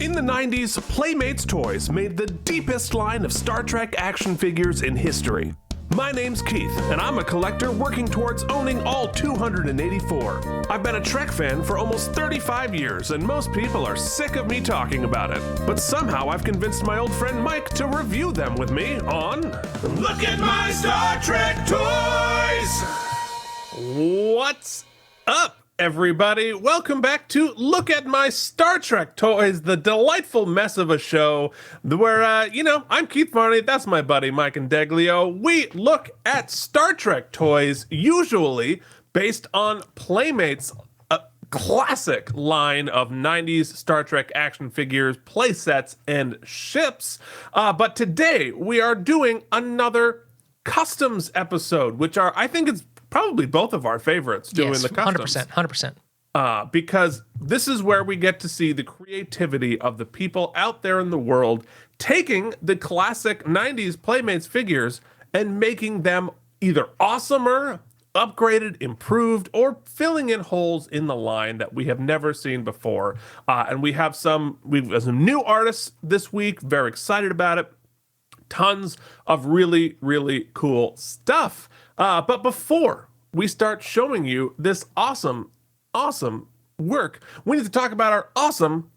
In the 90s, Playmates Toys made the deepest line of Star Trek action figures in history. My name's Keith, and I'm a collector working towards owning all 284. I've been a Trek fan for almost 35 years, and most people are sick of me talking about it. But somehow I've convinced my old friend Mike to review them with me on Look at My Star Trek Toys! What's up, everybody? Welcome back to Look at My Star Trek Toys, the delightful mess of a show where, I'm Keith Marney, that's my buddy Mike and Deglio. We look at Star Trek toys, usually based on Playmates, a classic line of 90s Star Trek action figures, play sets, and ships. But today, we are doing another Customs episode, which I think it's probably both of our favorites doing the Customs. 100%. Because this is where we get to see the creativity of the people out there in the world taking the classic 90s Playmates figures and making them either awesomer, upgraded, improved, or filling in holes in the line that we have never seen before. And we have some new artists this week. Very excited about it. Tons of really, really cool stuff. But before we start showing you this awesome work, we need to talk about our awesome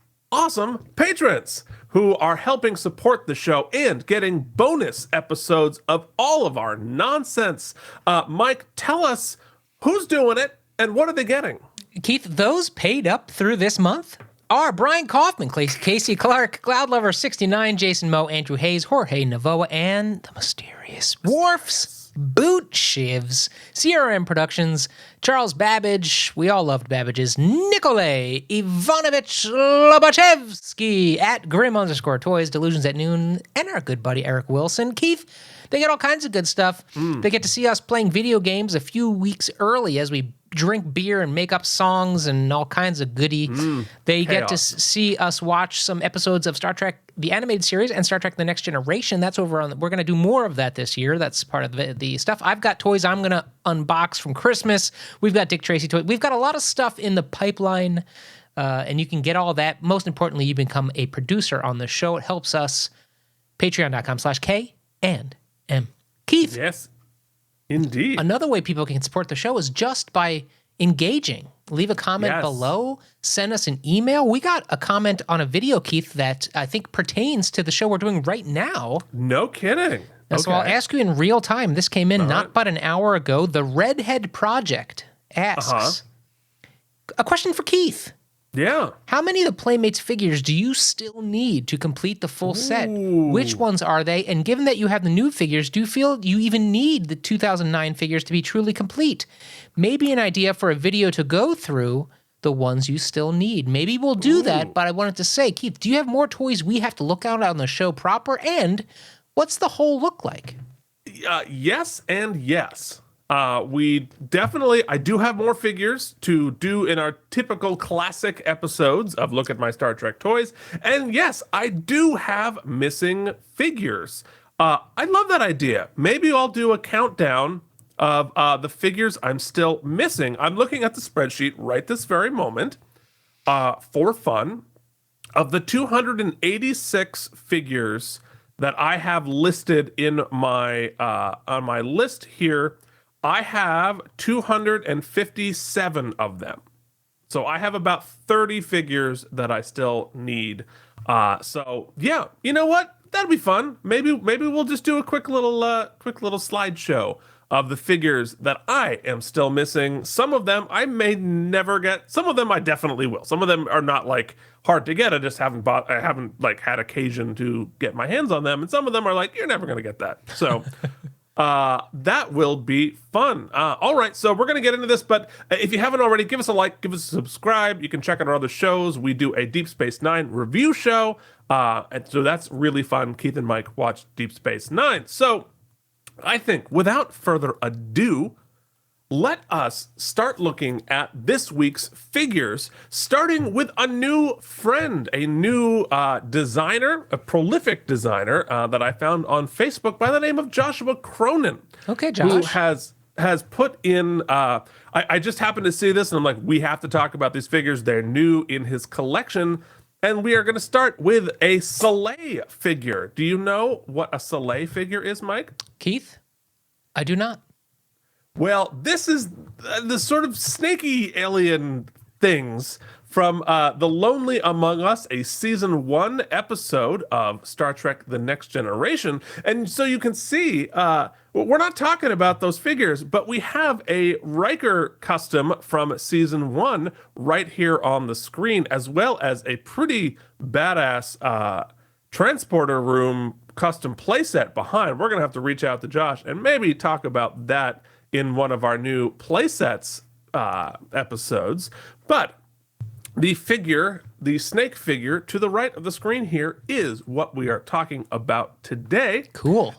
patrons who are helping support the show and getting bonus episodes of all of our nonsense. Mike, tell us who's doing it and what are they getting? Keith, those paid up through this month are Brian Kaufman, Casey Clark, Cloudlover69, Jason Moe, Andrew Hayes, Jorge Navoa, and the mysterious Worfs, Boot Shivs, CRM Productions, Charles Babbage, we all loved Babbage's, Nikolay Ivanovich Lobachevsky, at Grim_Toys, Delusions at Noon, and our good buddy Eric Wilson. Keith, they get all kinds of good stuff. They get to see us playing video games a few weeks early as we drink beer and make up songs and all kinds of goody. They get to see us watch some episodes of Star Trek, the animated series, and Star Trek The Next Generation. That's over on, we're going to do more of that this year. That's part of the stuff. I've got toys I'm going to unbox from Christmas. We've got Dick Tracy toys. We've got a lot of stuff in the pipeline, and you can get all that. Most importantly, you become a producer on the show. It helps us. Patreon.com/K&M. Keith. Yes, indeed. Another way people can support the show is just by engaging. Leave a comment below. Send us an email. We got a comment on a video, Keith, that I think pertains to the show we're doing right now. No kidding. And so I'll ask you in real time. This came in not but an hour ago. The Redhead Project asks, a question for Keith. Yeah. How many of the Playmates figures do you still need to complete the full set? Which ones are they? And given that you have the new figures, do you feel you even need the 2009 figures to be truly complete? Maybe an idea for a video to go through the ones you still need. Maybe we'll do that, but I wanted to say, Keith, do you have more toys we have to look out on the show proper? And what's the whole look like? Yes and yes. I do have more figures to do in our typical classic episodes of Look at My Star Trek Toys. And yes, I do have missing figures. I love that idea. Maybe I'll do a countdown of the figures I'm still missing. I'm looking at the spreadsheet right this very moment for fun. Of the 286 figures that I have listed in my on my list here, I have 257 of them. So I have about 30 figures that I still need. So yeah, you know what? That'd be fun. Maybe we'll just do a quick little slideshow of the figures that I am still missing. Some of them I may never get. Some of them I definitely will. Some of them are not like hard to get. I just haven't had occasion to get my hands on them. And some of them are like, you're never gonna get that. So that will be fun. All right, so we're going to get into this, but if you haven't already, give us a like, give us a subscribe. You can check out our other shows. We do a Deep Space Nine review show, and so that's really fun. Keith and Mike watch Deep Space Nine. So I think without further ado, let us start looking at this week's figures, starting with a new friend, a new designer, a prolific designer that I found on Facebook by the name of Joshua Cronan. Okay, Josh. Who has put in, I just happened to see this and I'm like, we have to talk about these figures. They're new in his collection. And we are going to start with a Selay figure. Do you know what a Selay figure is, Mike? Keith, I do not. Well, this is the sort of snaky alien things from The Lonely Among Us, a season 1 episode of Star Trek The Next Generation. And so you can see, we're not talking about those figures, but we have a Riker custom from season 1 right here on the screen, as well as a pretty badass transporter room custom playset behind. We're going to have to reach out to Josh and maybe talk about that in one of our new playsets episodes. But the figure, the snake figure to the right of the screen here is what we are talking about today. Cool.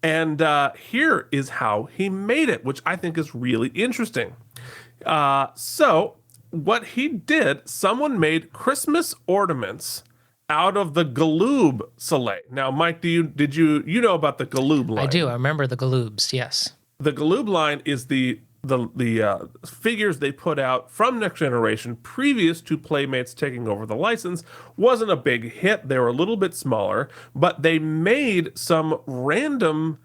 And here is how he made it, which I think is really interesting. So what he did, someone made Christmas ornaments out of the Galoob Selay. Now, Mike, did you know about the Galoob line? I do. I remember the Galoobs, yes. The Galoob line is the figures they put out from Next Generation previous to Playmates taking over the license. Wasn't a big hit. They were a little bit smaller, but they made some random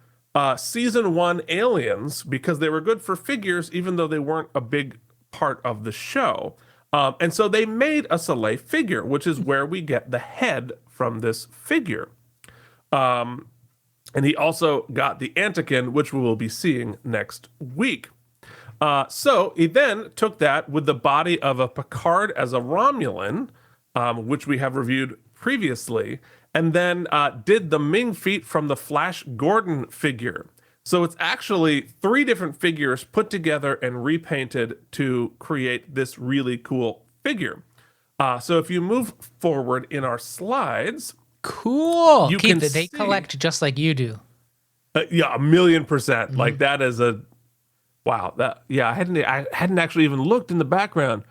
season 1 aliens because they were good for figures, even though they weren't a big part of the show. And so they made a Selay figure, which is where we get the head from this figure. And he also got the Antikin, which we will be seeing next week. So he then took that with the body of a Picard as a Romulan, which we have reviewed previously, and then did the Ming feet from the Flash Gordon figure. So it's actually 3 different figures put together and repainted to create this really cool figure. So if you move forward in our slides... Cool. You Keith, can they collect just like you do. Yeah, 1,000,000%. Like that is a... Wow, I hadn't actually even looked in the background.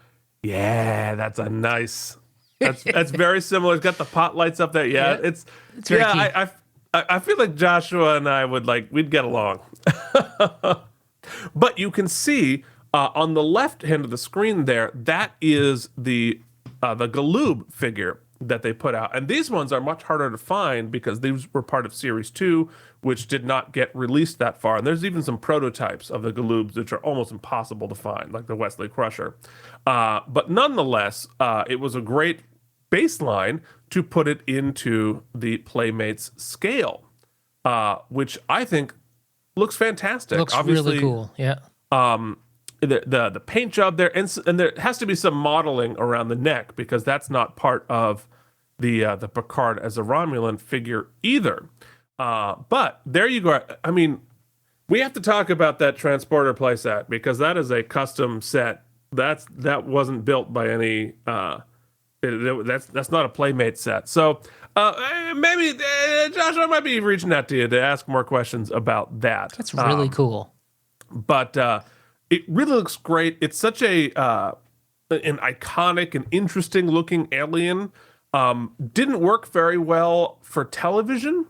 Yeah, that's a nice. That's very similar. It's got the pot lights up there. Yeah, it's very cute. I feel like Joshua and I we'd get along. But you can see on the left hand of the screen there, that is the Galoob figure that they put out. And these ones are much harder to find because these were part of Series 2, which did not get released that far. And there's even some prototypes of the Galoobs which are almost impossible to find, like the Wesley Crusher. But nonetheless, it was a great baseline to put it into the Playmates scale, which I think looks fantastic. Looks Obviously, really cool, yeah. The paint job there, and there has to be some modeling around the neck because that's not part of the Picard as a Romulan figure either. But there you go. I mean, we have to talk about that transporter playset because that is a custom set. That wasn't built by any. That's not a Playmate set. So maybe Josh, I might be reaching out to you to ask more questions about that. That's really cool. But it really looks great. It's such an iconic and interesting looking alien. Didn't work very well for television.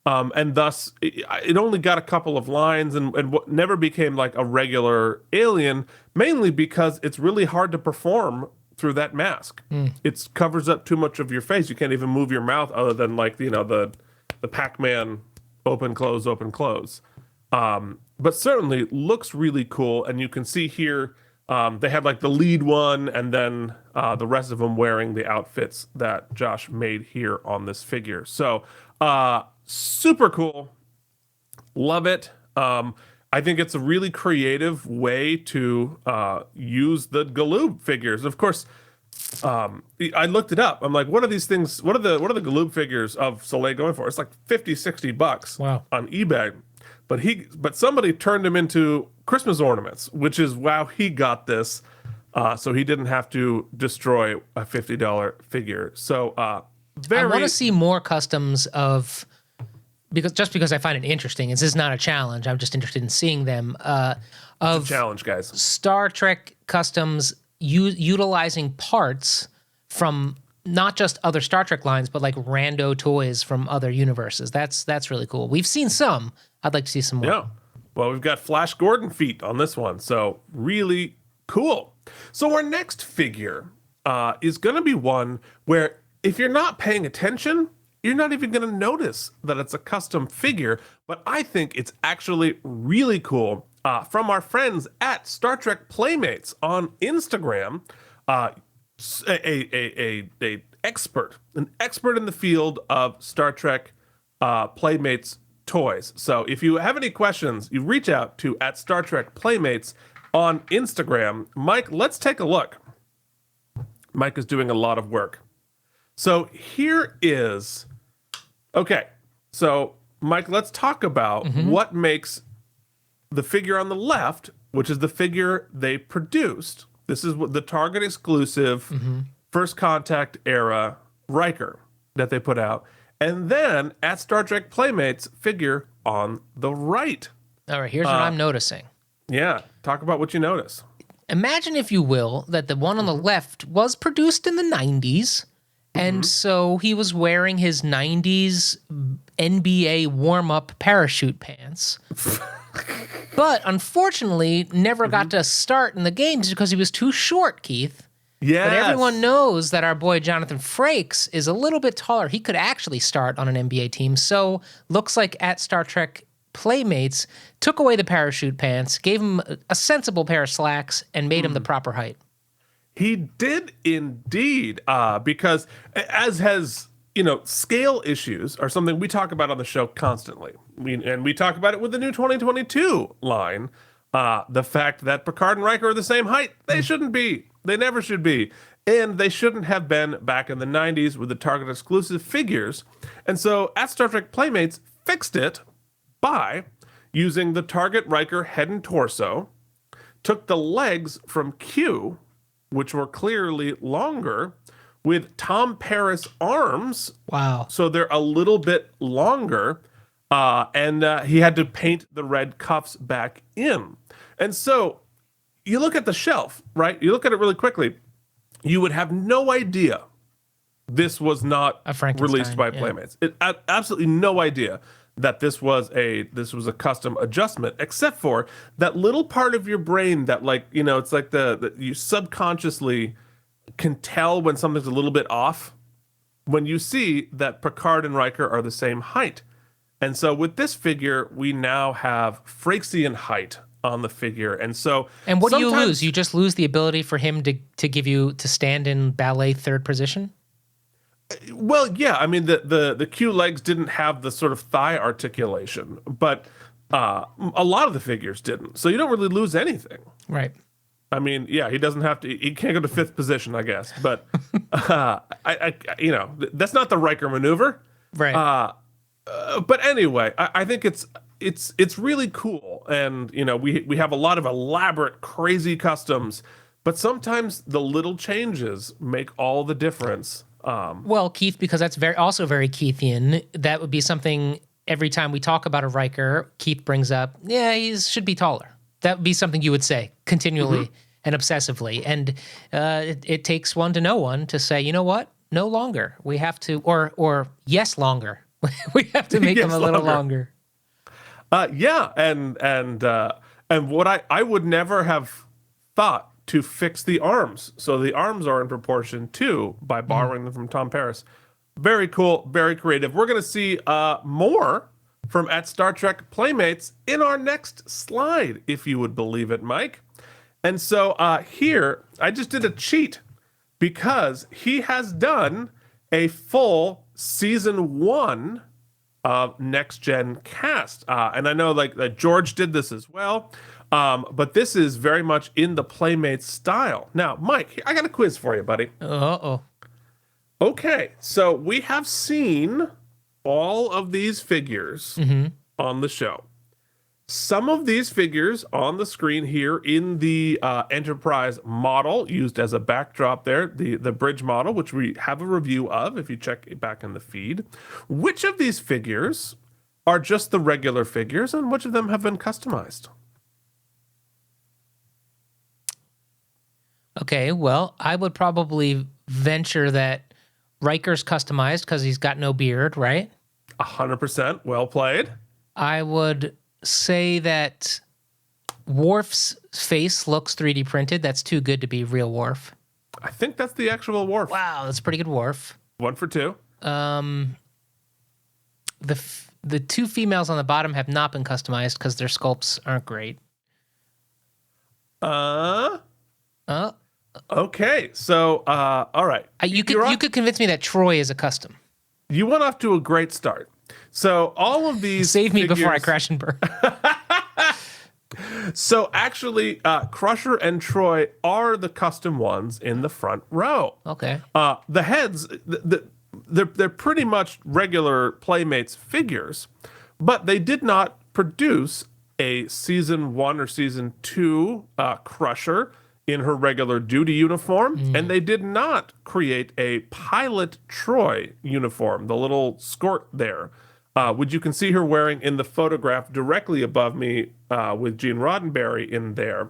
And thus it only got a couple of lines and never became like a regular alien, mainly because it's really hard to perform through that mask. It covers up too much of your face. You can't even move your mouth other than like, the Pac-Man open, close, open, close. But certainly looks really cool. And you can see here, they had like the lead one and then the rest of them wearing the outfits that Josh made here on this figure. So super cool. Love it. I think it's a really creative way to use the Galoob figures. Of course, I looked it up. I'm like, what are these things? What are the Galoob figures of Selay going for? It's like $50-$60 Wow. on eBay. But somebody turned him into Christmas ornaments, which is wow, he got this. So he didn't have to destroy a $50 figure. So I want to see more customs of because I find it interesting. This is not a challenge. I'm just interested in seeing them. Of challenge, guys. Star Trek customs utilizing parts from not just other Star Trek lines, but like rando toys from other universes. That's really cool. We've seen some. I'd like to see some more. Yeah. Well, we've got Flash Gordon feet on this one, so really cool. So our next figure is going to be one where if you're not paying attention, you're not even going to notice that it's a custom figure. But I think it's actually really cool. From our friends at Star Trek Playmates on Instagram, an expert in the field of Star Trek Playmates toys. So if you have any questions, you reach out to at Star Trek Playmates on Instagram. Mike, let's take a look. Mike is doing a lot of work. So here is, okay. So Mike, let's talk about what makes the figure on the left, which is the figure they produced. This is what the Target exclusive First Contact era Riker that they put out. And then at Star Trek Playmates figure on the right. All right, here's what I'm noticing. Yeah, talk about what you notice. Imagine, if you will, that the one on the left was produced in the 90s, and so he was wearing his 90s NBA warm-up parachute pants. But unfortunately, never got to start in the games because he was too short, Keith. Yes. But everyone knows that our boy Jonathan Frakes is a little bit taller. He could actually start on an NBA team. So looks like at Star Trek Playmates took away the parachute pants, gave him a sensible pair of slacks, and made him the proper height. He did indeed, because as has, scale issues are something we talk about on the show constantly. We talk about it with the new 2022 line. The fact that Picard and Riker are the same height. They shouldn't be. They never should be. And they shouldn't have been back in the 90s with the Target exclusive figures. And so at Star Trek Playmates fixed it by using the Target Riker head and torso, took the legs from Q, which were clearly longer, with Tom Paris arms. Wow. So they're a little bit longer. And he had to paint the red cuffs back in. And so you look at the shelf, right? You look at it really quickly. You would have no idea this was not released by Playmates. Absolutely no idea that this was a custom adjustment, except for that little part of your brain that, it's like the you subconsciously can tell when something's a little bit off when you see that Picard and Riker are the same height. And so with this figure, we now have Frakesian height on the figure. And so what do you lose? You just lose the ability for him to stand in ballet third position? Well, yeah. I mean, the Q legs didn't have the sort of thigh articulation, but a lot of the figures didn't. So you don't really lose anything. Right. I mean, yeah, he doesn't have to. He can't go to fifth position, I guess. But that's not the Riker maneuver. Right. But anyway, I think it's really cool, and we have a lot of elaborate, crazy customs, but sometimes the little changes make all the difference. Well, Keith, because that's also very Keithian. That would be something every time we talk about a Riker, Keith brings up. Yeah, he should be taller. That would be something you would say continually and obsessively, and it takes one to know one to say, you know what, no longer. We have to, or yes, longer. We have to make them a little longer. Yeah, and what I would never have thought to fix the arms. So the arms are in proportion too by borrowing them from Tom Paris. Very cool, very creative. We're going to see more from at Star Trek Playmates in our next slide, if you would believe it, Mike. And so here, I just did a cheat because he has done a full season 1 of Next Gen Cast. And I know that George did this as well. But this is very much in the Playmates style. Now, Mike, I got a quiz for you, buddy. Uh-oh. Okay, so we have seen all of these figures on the show. Some of these figures on the screen here in the Enterprise model used as a backdrop there, the bridge model, which we have a review of if you check it back in the feed. Which of these figures are just the regular figures and which of them have been customized? Okay, well, I would probably venture that Riker's customized because he's got no beard, right? 100%. Well played. I would say that Worf's face looks 3D printed. That's too good to be real Worf. I think that's the actual Worf. Wow, that's a pretty good Worf. 1 for 2. The two females on the bottom have not been customized because their sculpts aren't great. Okay. So, all right. You could convince me that Troy is a custom. You went off to a great start. So all of these Save me before I crash and burn. So actually, Crusher and Troy are the custom ones in the front row. Okay. The heads, they're pretty much regular Playmates figures, but they did not produce a season 1 or season 2 Crusher in her regular duty uniform, and they did not create a pilot Troy uniform, the little skirt there, which you can see her wearing in the photograph directly above me with Gene Roddenberry in there.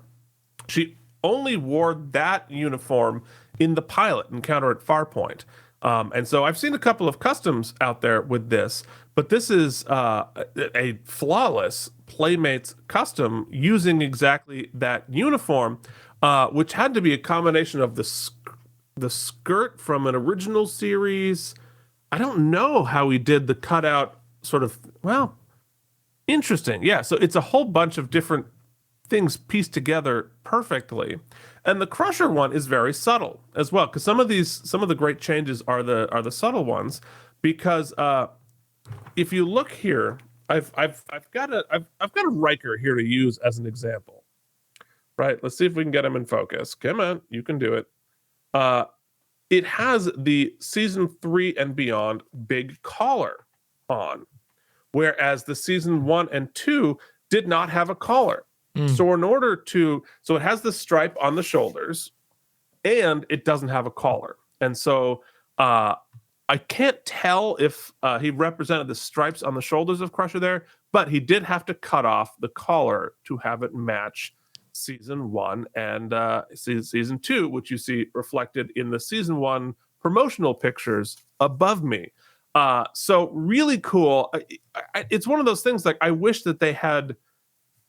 She only wore that uniform in the pilot encounter at Farpoint. And so I've seen a couple of customs out there with this, but this is a flawless Playmates custom using exactly that uniform, which had to be a combination of the skirt from an original series. I don't know how he did the cutout sort of, well, interesting. Yeah, so it's a whole bunch of different things pieced together perfectly. And the Crusher one is very subtle as well, because some of the great changes are the subtle ones. Because if you look here, I've got a Riker here to use as an example. Right? Let's see if we can get him in focus. Come on, you can do it. It has the season 3 and beyond big collar on, whereas the season 1 and 2 did not have a collar. So so it has the stripe on the shoulders, and it doesn't have a collar. And so I can't tell if he represented the stripes on the shoulders of Crusher there, but he did have to cut off the collar to have it match season 1 and season 2, which you see reflected in the season 1 promotional pictures above me. So really cool. It's one of those things, like, I wish that they had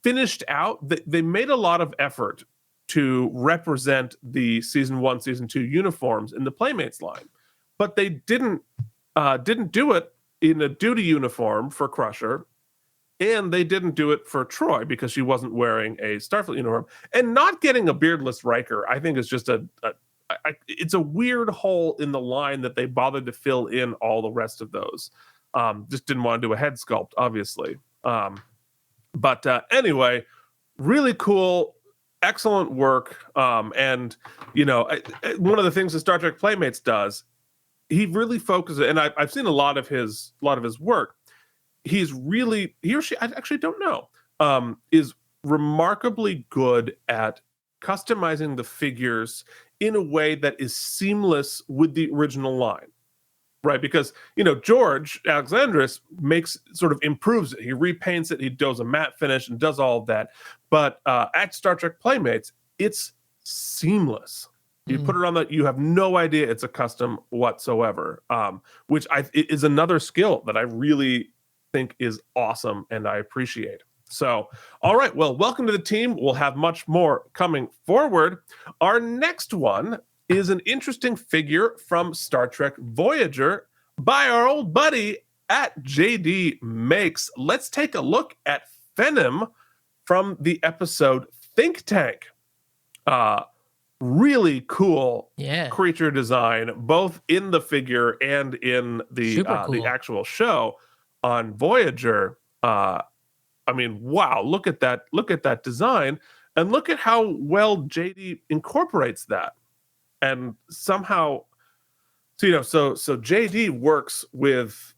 finished out. They made a lot of effort to represent the season 1, season 2 uniforms in the Playmates line, but they didn't do it in a duty uniform for Crusher, and they didn't do it for Troy because she wasn't wearing a Starfleet uniform. And not getting a beardless Riker, I think, is just it's a weird hole in the line that they bothered to fill in all the rest of those. Just didn't want to do a head sculpt, obviously. But anyway, really cool, excellent work. And, one of the things that Star Trek Playmates does, he really focuses, and I've seen a lot of his work. He or she, I actually don't know, is remarkably good at customizing the figures in a way that is seamless with the original line. Right, because George Alexandris improves it. He repaints it. He does a matte finish and does all of that. But at Star Trek Playmates, it's seamless. You put it on you have no idea it's a custom whatsoever. Which is another skill that I really think is awesome and I appreciate. So, all right, well, welcome to the team. We'll have much more coming forward. Our next one is an interesting figure from Star Trek Voyager by our old buddy at JD Makes. Let's take a look at Fennim from the episode Think Tank. Really cool creature design, both in the figure and in the actual show on Voyager. Wow, look at that design, and look at how well JD incorporates that. And somehow, so JD works with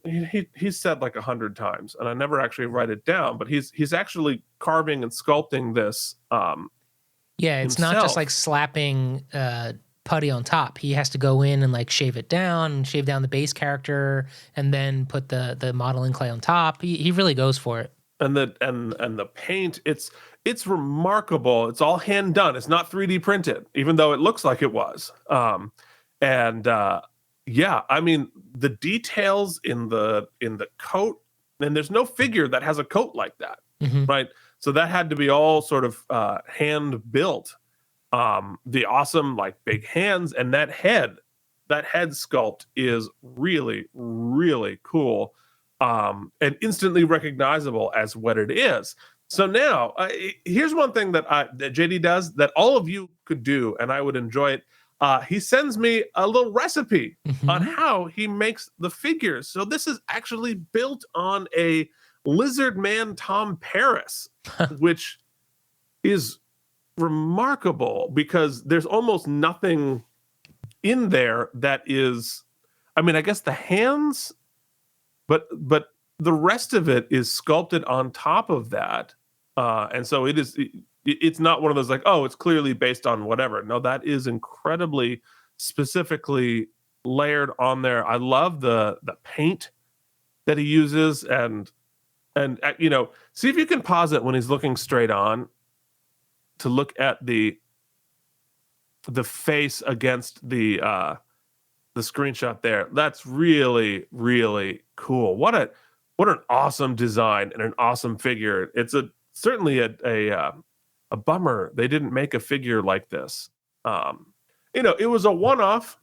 he's said like 100 times, and I never actually write it down, but he's actually carving and sculpting this. It's not just like slapping putty on top. He has to go in and like shave down the base character, and then put the modeling clay on top. He really goes for it. And the paint, it's remarkable. It's all hand done. It's not 3D printed, even though it looks like it was. The details in the coat, and there's no figure that has a coat like that, right? So that had to be all sort of hand built. The awesome, like, big hands, and that head that head sculpt is really, really cool, and instantly recognizable as what it is. So now, here's one thing that JD does that all of you could do, and I would enjoy it. He sends me a little recipe on how he makes the figures. So this is actually built on a Lizard Man Tom Paris, which is remarkable because there's almost nothing in there that is, I mean, I guess the hands, but the rest of it is sculpted on top of that. And so it's not one of those like, oh, it's clearly based on whatever. No, that is incredibly specifically layered on there. I love the paint that he uses, and see if you can pause it when he's looking straight on to look at the face against the screenshot there. That's really, really cool. What an awesome design and an awesome figure. It's certainly a bummer they didn't make a figure like this. It was a one-off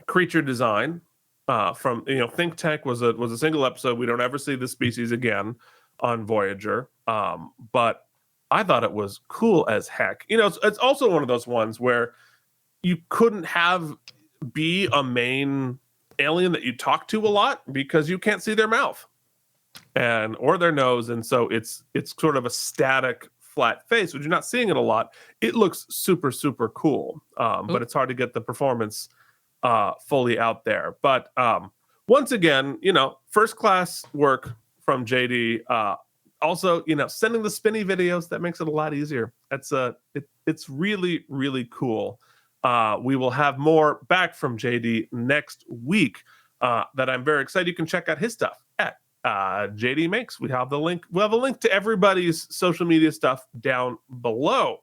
creature design from Think Tank was a single episode. We don't ever see the species again on Voyager, but I thought it was cool as heck. It's also one of those ones where you couldn't be a main alien that you talk to a lot because you can't see their mouth or their nose, and so it's sort of a static flat face, which you're not seeing it a lot. It looks super, super cool, but it's hard to get the performance fully out there. But once again, first class work from JD. Also, sending the spinny videos, that makes it a lot easier. It's really, really cool. We will have more back from JD next week that I'm very excited. You can check out his stuff at JD Makes. We have the link. We'll have a link to everybody's social media stuff down below.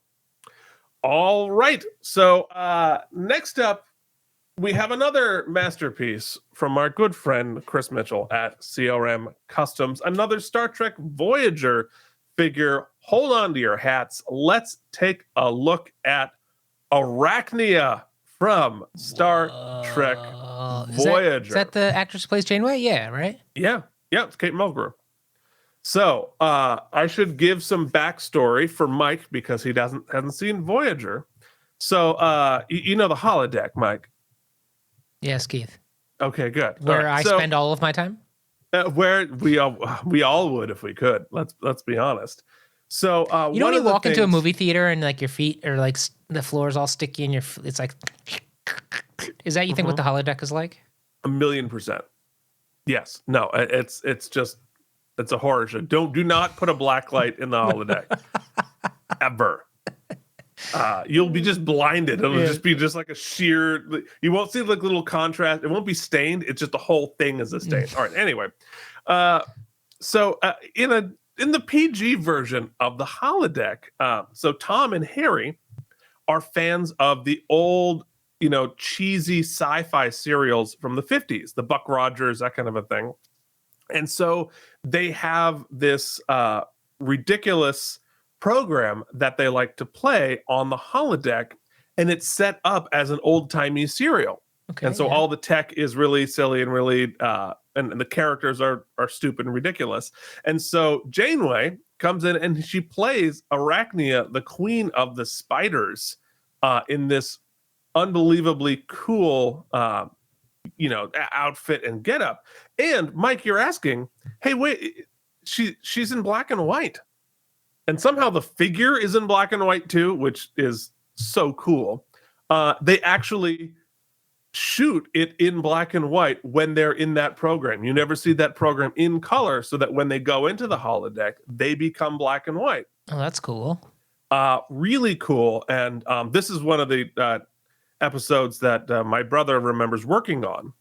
All right. So next up, we have another masterpiece from our good friend Chris Mitchell at CRM Customs. Another Star Trek Voyager figure. Hold on to your hats. Let's take a look at Arachnia from Star Trek Voyager. Is that the actress who plays Janeway? Yeah, right? Yeah, it's Kate Mulgrew. So I should give some backstory for Mike because he hasn't seen Voyager. So the holodeck, Mike. Yes, Keith. Okay, good. Where I spend all of my time? Where we all would if we could. Let's be honest. So you don't walk into a movie theater and like your feet are like the floor is all sticky and it's like. Is that you think what the holodeck is like? 1,000,000%. Yes. No. It's a horror show. Do not put a black light in the holodeck ever. You'll be just blinded. It'll just be just like a sheer. You won't see like little contrast. It won't be stained. It's just the whole thing is a stain. All right. Anyway, so in the PG version of the holodeck, so Tom and Harry are fans of the old, cheesy sci-fi serials from the 50s, the Buck Rogers, that kind of a thing, and so they have this ridiculous program that they like to play on the holodeck, and it's set up as an old-timey serial. Okay, and so all the tech is really silly and really and the characters are stupid and ridiculous. And so Janeway comes in and she plays Arachnia, the queen of the spiders, in this unbelievably cool outfit and getup. And Mike, you're asking, hey, wait, she's in black and white. And somehow the figure is in black and white too, which is so cool. They actually shoot it in black and white when they're in that program. You never see that program in color, so that when they go into the holodeck, they become black and white. Oh, that's cool. Really cool. And this is one of the episodes that my brother remembers working on.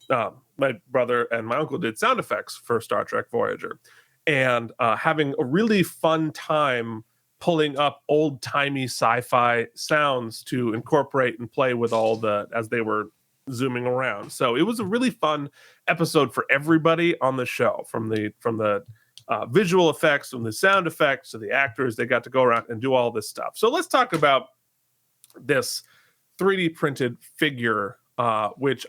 My brother and my uncle did sound effects for Star Trek Voyager, and having a really fun time pulling up old-timey sci-fi sounds to incorporate and play with as they were zooming around. So it was a really fun episode for everybody on the show, from the visual effects, from the sound effects to the actors. They got to go around and do all this stuff. So let's talk about this 3D printed figure which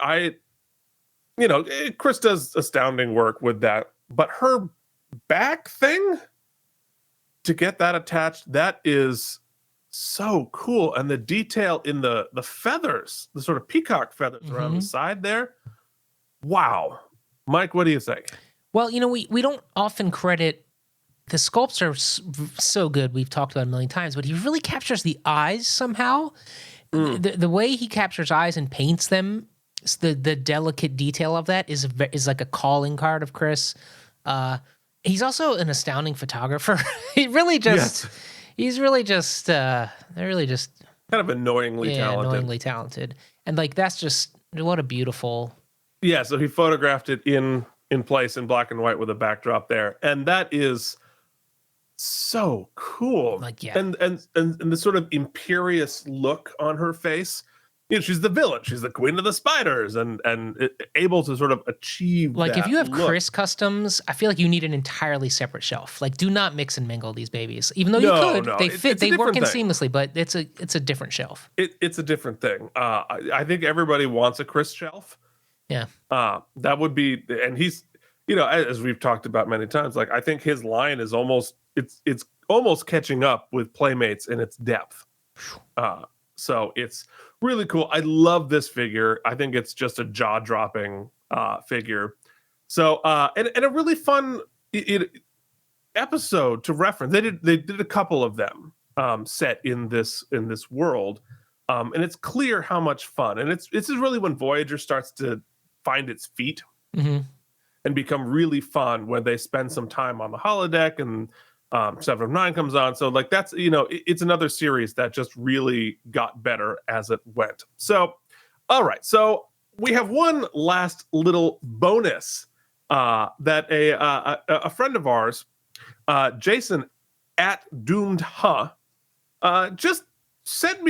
Chris does astounding work with that, but her back thing to get that attached, that is so cool. And the detail in the feathers, the sort of peacock feathers around the side there. Wow. Mike, what do you think? Well, we don't often credit the sculpts are so good. We've talked about it a million times, but he really captures the eyes somehow. The way he captures eyes and paints them, the delicate detail of that is like a calling card of Chris. He's also an astounding photographer. He's really just they're really just kind of annoyingly talented. And like that's just what a beautiful. Yeah, so he photographed it in place in black and white with a backdrop there, and that is so cool. Like, yeah. And the sort of imperious look on her face. She's the villain. She's the queen of the spiders, and able to sort of achieve. Like, that if you have look. Chris Customs, I feel like you need an entirely separate shelf. Like, do not mix and mingle these babies. Even though you could, they fit, they work in seamlessly, but it's a different shelf. It's a different thing. I think everybody wants a Chris shelf. Yeah. That would be, and he's, as we've talked about many times, like I think his line is almost catching up with Playmates in its depth. So it's really cool. I love this figure. I think it's just a jaw-dropping figure. So and a really fun episode to reference. They did a couple of them set in this world, and it's clear how much fun. And this is really when Voyager starts to find its feet and become really fun when they spend some time on the holodeck and 7 of 9 comes on. So like that's, it's another series that just really got better as it went. So, all right. So we have one last little bonus that a friend of ours, Jason at Doomed just sent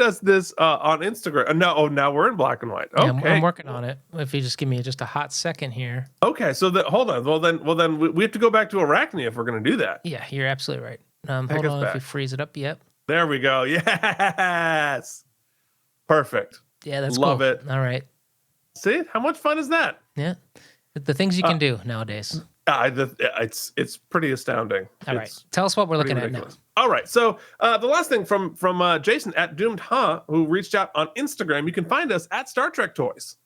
us this on Instagram. Now we're in black and white. Okay, yeah, I'm working on it. If you just give me just a hot second here. Okay, so hold on. Well then we have to go back to Arachnia if we're going to do that. Yeah, you're absolutely right. Hold on, if you freeze it up. Yep. There we go. Yes. Perfect. Yeah, that's love cool. it. All right. See how much fun is that? Yeah, the things you can do nowadays. It's pretty astounding. All right, tell us what we're looking at now. All right, so the last thing from Jason at Doomed who reached out on Instagram. You can find us at Star Trek Toys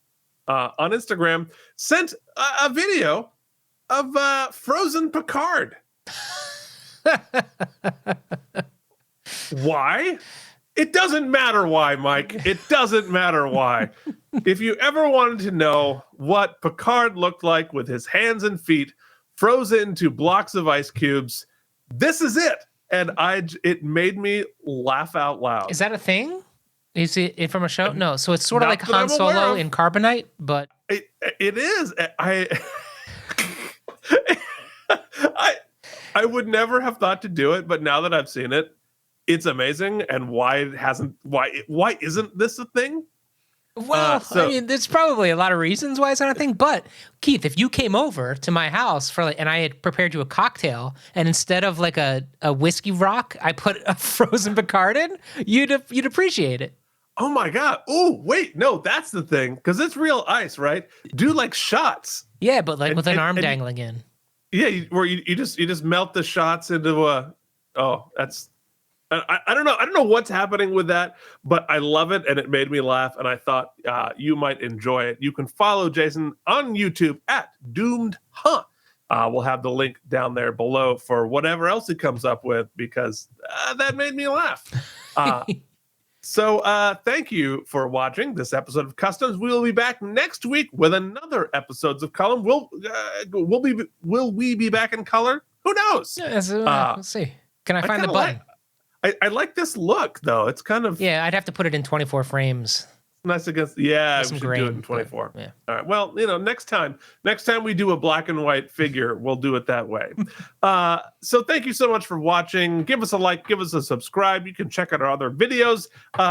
on Instagram. Sent a video of frozen Picard. Why? It doesn't matter why, Mike. It doesn't matter why. If you ever wanted to know what Picard looked like with his hands and feet frozen into blocks of ice cubes, this is it. And it made me laugh out loud. Is that a thing? Is it from a show? No. So it's sort of like Han Solo in carbonite, but it is. I would never have thought to do it, but now that I've seen it, it's amazing. And why isn't this a thing? Well, I mean, there's probably a lot of reasons why it's not a thing. But Keith, if you came over to my house and I had prepared you a cocktail, and instead of like a whiskey rock, I put a frozen Picard in, you'd appreciate it. Oh my God! Oh wait, no, that's the thing, because it's real ice, right? Do like shots. Yeah, but like with an arm dangling in. Yeah, where you just melt the shots into a. Oh, that's. I don't know. I don't know what's happening with that, but I love it, and it made me laugh, and I thought you might enjoy it. You can follow Jason on YouTube at Doomed. We'll have the link down there below for whatever else he comes up with, because that made me laugh. So thank you for watching this episode of Customs. We will be back next week with another episodes of Color. Will we be back in color? Who knows? Yeah, we'll see. Can I find the button? I like this look, though. It's kind of... Yeah, I'd have to put it in 24 frames. Nice against... Yeah, we should do it in 24. Yeah. All right. Well, next time we do a black and white figure, we'll do it that way. So thank you so much for watching. Give us a like. Give us a subscribe. You can check out our other videos.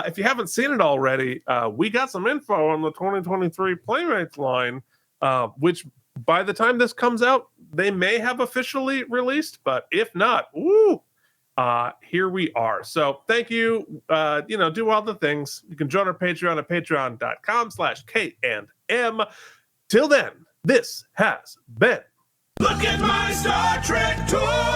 If you haven't seen it already, we got some info on the 2023 Playmates line, which by the time this comes out, they may have officially released. But if not, here we are. So thank you. Do all the things. You can join our Patreon at patreon.com/K&M. Till then, this has been Look at my Star Trek toy!